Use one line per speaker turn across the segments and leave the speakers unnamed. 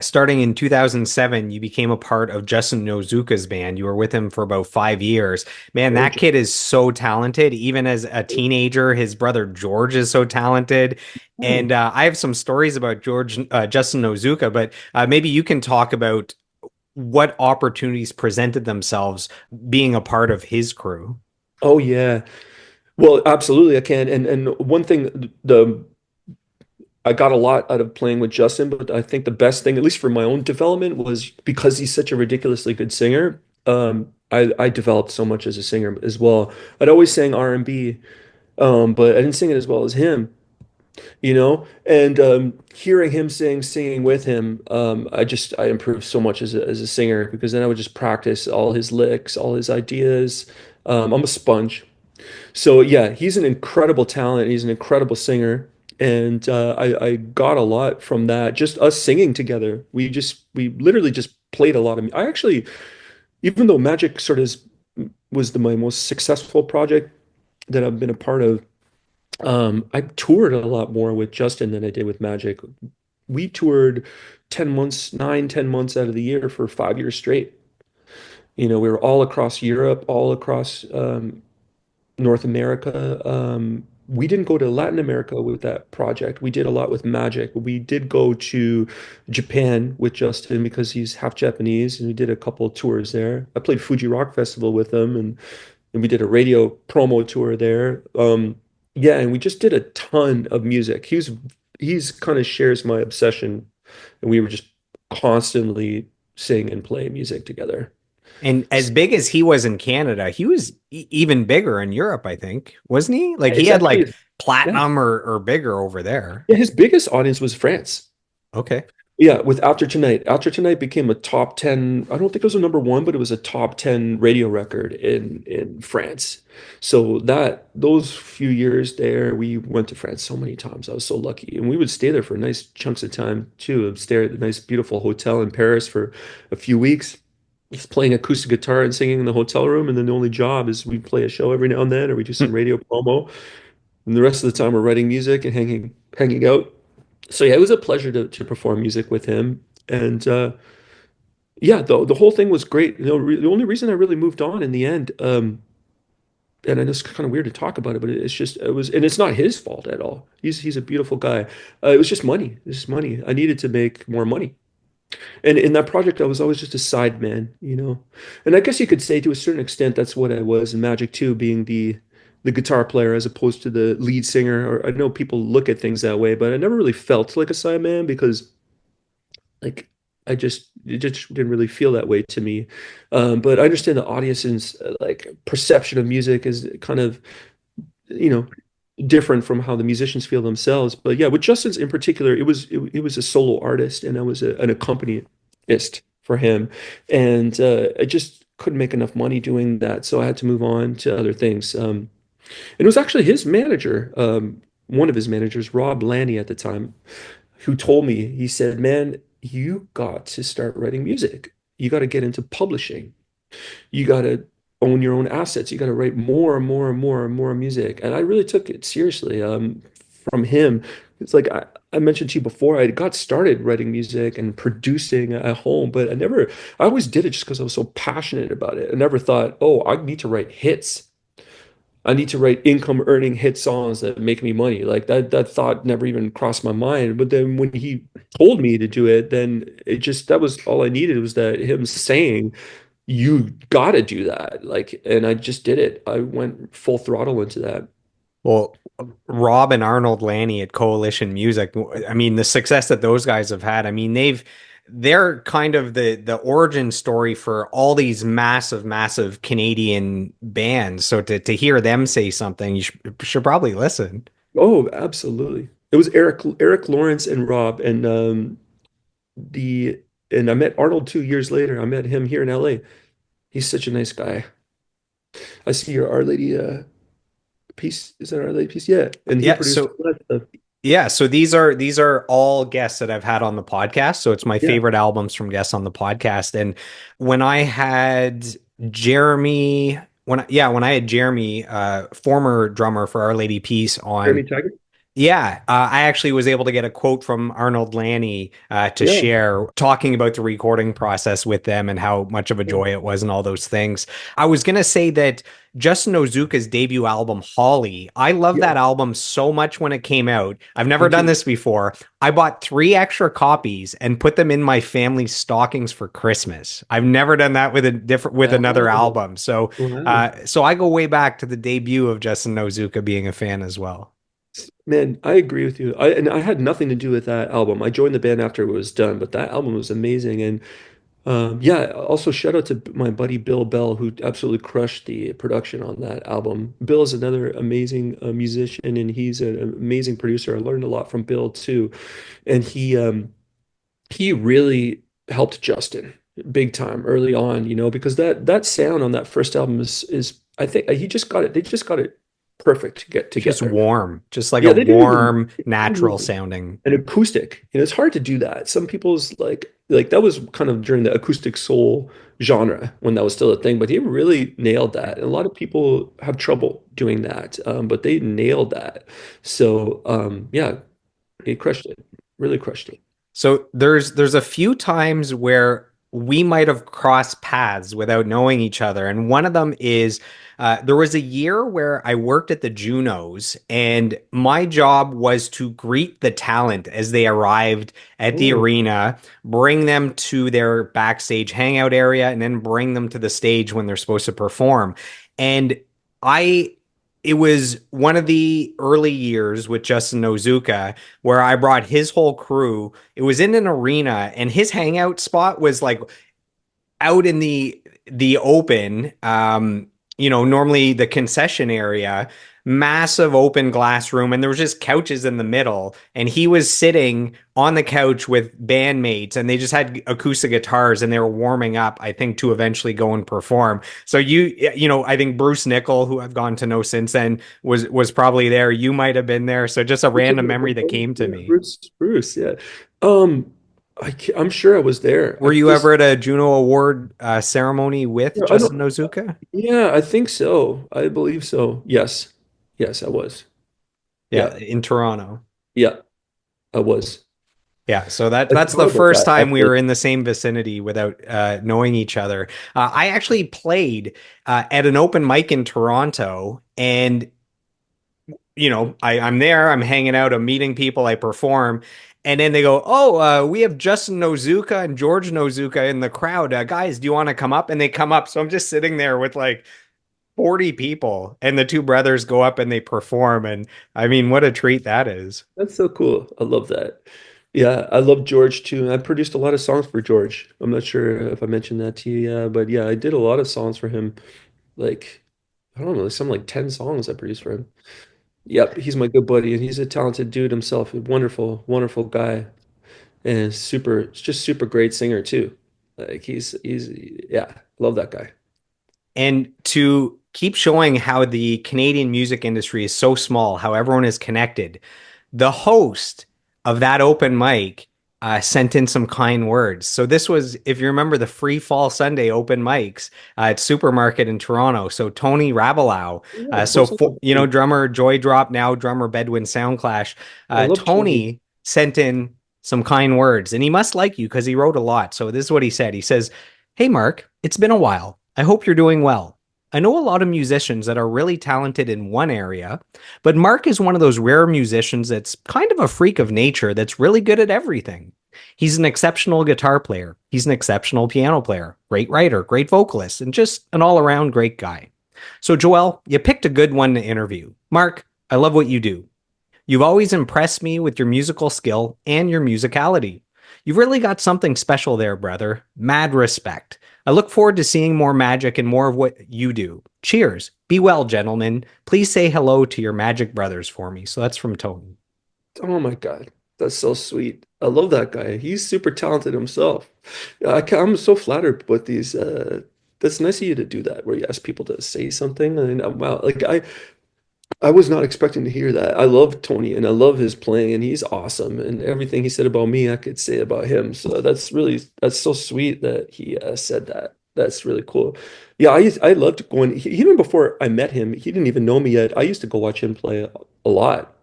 starting in 2007, you became a part of Justin Nozuka's band. You were with him for about 5 years. Man,
Oh,
that kid is so talented. Even as a teenager, his brother George is so talented. And
oh,
I have some stories about Justin Nozuka, but maybe you can talk about what opportunities presented themselves being a part of his crew.
oh yeah. Well, absolutely, I can. And one thing, the I got a lot out of playing with Justin, but I think the best thing, at least for my own development, was because he's such a ridiculously good singer. I developed so much as a singer as well. I'd always sang R&B, but I didn't sing it as well as him, you know. And hearing him singing with him, I improved so much as a singer because then I would just practice all his licks, all his ideas. I'm a sponge. So yeah, he's an incredible talent. He's an incredible singer, and I got a lot from that. Just us singing together. We literally just played a lot of. I actually, even though Magic sort of was my most successful project that I've been a part of, I toured a lot more with Justin than I did with Magic. We toured 10 months, 9, 10 months out of the year for 5 years straight. We were all across Europe, all across North America. We didn't go to Latin America with that project. We did a lot with Magic. We did go to Japan with Justin because he's half Japanese, and we did a couple of tours there. I played Fuji Rock Festival with him, and we did a radio promo tour there. Yeah, and we just did a ton of music. He's kind of shares my obsession, and we were just constantly sing and play music together.
And as big as he was in Canada, he was even bigger in Europe, I think, wasn't he? Like he
It's
had
actually,
like
yeah,
platinum or bigger over there.
yeah, his biggest audience was France.
Okay.
Yeah, with After Tonight. After Tonight became a top 10, I don't think it was a number one, but it was a top 10 radio record in France. So that those few years there, we went to France so many times. I was so lucky. And we would stay there for nice chunks of time too. I'd stay at a nice, beautiful hotel in Paris for a few weeks, just playing acoustic guitar and singing in the hotel room. And then the only job is we play a show every now and then, or we do some radio promo. And the rest of the time we're writing music and hanging out. So yeah, it was a pleasure to perform music with him. And yeah, the whole thing was great. The only reason I really moved on in the end, and I know it's kind of weird to talk about it, but and it's not his fault at all. He's a beautiful guy. It was just money. It was just money. I needed to make more money. And in that project, I was always just a side man. And I guess you could say to a certain extent that's what I was in Magic too, being the guitar player as opposed to the lead singer. Or I know people look at things that way, but I never really felt like a side man because like it just didn't really feel that way to me. But I understand the audience's like perception of music is kind of, you know, different from how the musicians feel themselves. But yeah, with Justin's in particular, it was a solo artist, and I was an accompanist for him, and I just couldn't make enough money doing that, so I had to move on to other things. And it was actually his manager, one of his managers, Rob Lanny at the time, who told me, he said, "Man, you got to start writing music. You got to get into publishing. You got to own your own assets. You got to write more and more and more and more music." And I really took it seriously from him. It's like I mentioned to you before, I got started writing music and producing at home, but I always did it just because I was so passionate about it. I never thought, oh, I need to write hits. I need to write income earning hit songs that make me money. Like that thought never even crossed my mind. But then when he told me to do it, then that was all I needed was that him saying, you gotta do that. Like, and I just did it. I went full throttle into that.
Well, Rob and Arnold Lanny at Coalition Music, I mean, the success that those guys have had, I mean, they're kind of the origin story for all these massive Canadian bands. So to hear them say something, you should probably listen.
Oh, absolutely. It was Eric Lawrence and Rob the and I met Arnold 2 years later. I met him here in LA. He's such a nice guy. I see your Our Lady piece. Is that Our Lady piece? Yeah. And he
Yeah,
produced
so
all that stuff.
yeah, so these are all guests that I've had on the podcast. So it's my
Yeah.
favorite albums from guests on the podcast. And when I had Jeremy, when I had Jeremy, former drummer for Our Lady Peace
Jeremy
on,
Tiger?
Yeah, I actually was able to get a quote from Arnold Lanny to
Yeah.
share, talking about the recording process with them and how much of a
Yeah.
joy it was and all those things. I was gonna say that Justin Nozuka's debut album, Holly, I love
Yeah.
that album so much when it came out. I've
Me
never done
too.
this before. I bought three extra copies and put them in my family's stockings for Christmas. I've never done that with a different with another
Wow.
album. So,
Wow.
so I go way back to the debut of Justin Nozuka being a fan as well.
Man, I agree with you. I had nothing to do with that album. I joined the band after it was done, but that album was amazing. And yeah, also shout out to my buddy Bill Bell, who absolutely crushed the production on that album. Bill is another amazing musician, and he's an amazing producer. I learned a lot from Bill too, and he really helped Justin big time early on, because that sound on that first album is I think he just got it. They just got it perfect to get
Just
together.
warm, just like a
Yeah, they didn't even
warm, natural sounding.
an acoustic. It's hard to do that. Some people's like that was kind of during the acoustic soul genre when that was still a thing, but he really nailed that. And a lot of people have trouble doing that, but they nailed that. So yeah, he crushed it. Really crushed it.
So there's a few times where we might have crossed paths without knowing each other, and one of them is there was a year where I worked at the Junos, and my job was to greet the talent as they arrived at the
Oh,
arena, bring them to their backstage hangout area, and then bring them to the stage when they're supposed to perform. And I it was one of the early years with Justin Nozuka where I brought his whole crew. It was in an arena, and his hangout spot was like out in the open. Normally the concession area, massive open glass room, and there was just couches in the middle, and he was sitting on the couch with bandmates, and they just had acoustic guitars, and they were warming up, I think, to eventually go and perform. So I think Bruce Nickel, who I've gone to know since then, was probably there. You might have been there. So just a
Bruce
random memory that
Nickel,
came to
yeah,
me.
Bruce, yeah. Um, I'm sure I was there.
Were you ever at a Juno Award ceremony with
I
Justin
don't,
Nozuka?
yeah, I think so. I believe so. Yes. Yes, I was.
Yeah,
Yeah.
in Toronto.
Yeah, I was.
Yeah, so
I
that's the
forgot about
first
that,
time we
actually.
were in the same vicinity without knowing each other. I actually played at an open mic in Toronto, and I'm there, I'm hanging out, I'm meeting people, I perform, and then they go, "Oh, we have Justin Nozuka and George Nozuka in the crowd. Guys, do you want to come up?" And they come up, so I'm just sitting there with like 40 people, and the two brothers go up and they perform, and I mean, what a treat that is.
That's so cool. I love that. Yeah, I love George too. I produced a lot of songs for George. I'm not sure if I mentioned that to you, yeah, but yeah, I did a lot of songs for him. Like, I don't know, some like 10 songs I produced for him. Yep, he's my good buddy, and he's a talented dude himself. A wonderful, wonderful guy, and just super great singer too. Like yeah, love that guy.
And to keep showing how the Canadian music industry is so small, how everyone is connected, the host of that open mic sent in some kind words. So this was, if you remember, the Free Fall Sunday open mics at Supermarket in Toronto. So Tony Rabelau,
Yeah, of course I love Tony.
drummer Joy Drop, now drummer Bedouin Soundclash,
I love Tony.
Tony sent in some kind words, and he must like you because he wrote a lot. So this is what he said. He says, "Hey Mark, it's been a while. I hope you're doing well. I know a lot of musicians that are really talented in one area, but Mark is one of those rare musicians that's kind of a freak of nature that's really good at everything. He's an exceptional guitar player. He's an exceptional piano player, great writer, great vocalist, and just an all around great guy. So, Joel, you picked a good one to interview. Mark, I love what you do. You've always impressed me with your musical skill and your musicality. You've really got something special there, brother. Mad respect. I look forward to seeing more magic and more of what you do. Cheers. Be well, gentlemen. Please say hello to your magic brothers for me." So that's from Tony.
Oh my God, that's so sweet. I love that guy. He's super talented himself. I'm so flattered with these. That's nice of you to do that, where you ask people to say something. And wow, like I was not expecting to hear that. I love Tony and I love his playing, and he's awesome. And everything he said about me, I could say about him. So that's so sweet that he said that. That's really cool. Yeah, I loved even before I met him. He didn't even know me yet. I used to go watch him play a lot.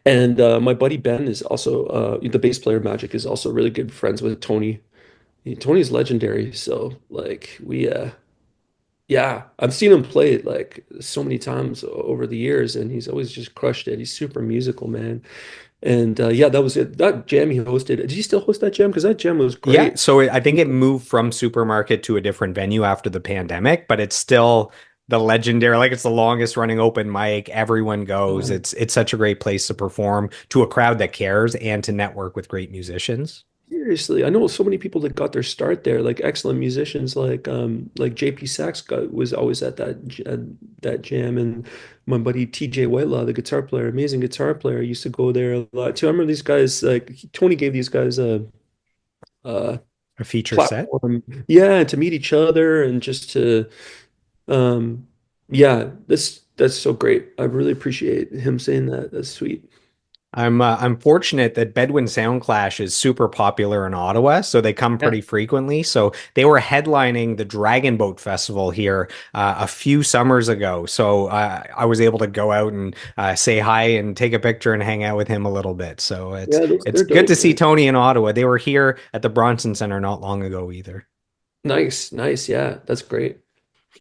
And my buddy Ben is also the bass player Magic is also really good friends with Tony. Tony's legendary, so like we yeah, I've seen him play it like so many times over the years, and he's always just crushed it. He's super musical, man. And yeah, that was it. That jam he hosted. Did he still host that jam? Because that jam was
Yeah,
great.
so I think it moved from supermarket to a different venue after the pandemic, but it's still the legendary, like it's the longest running open mic. Everyone goes.
Uh,
It's such a great place to perform to a crowd that cares and to network with great musicians.
Seriously, I know so many people that got their start there, like excellent musicians, like JP Sachs was always at that jam, and my buddy TJ Whitelaw, the guitar player, amazing guitar player, used to go there a lot too. I remember these guys like Tony gave these guys a
A feature set.
platform, yeah, to meet each other and just to um yeah, that's so great. I really appreciate him saying that. That's sweet.
I'm fortunate that Bedouin Soundclash is super popular in Ottawa, so they come
Yeah.
pretty frequently. So they were headlining the Dragon Boat Festival here a few summers ago. So I was able to go out and say hi and take a picture and hang out with him a little bit. So
Yeah, those
it's
they're
good to
dope,
see
man.
Tony in Ottawa. They were here at the Bronson Center not long ago either.
Nice, nice. Yeah, that's great.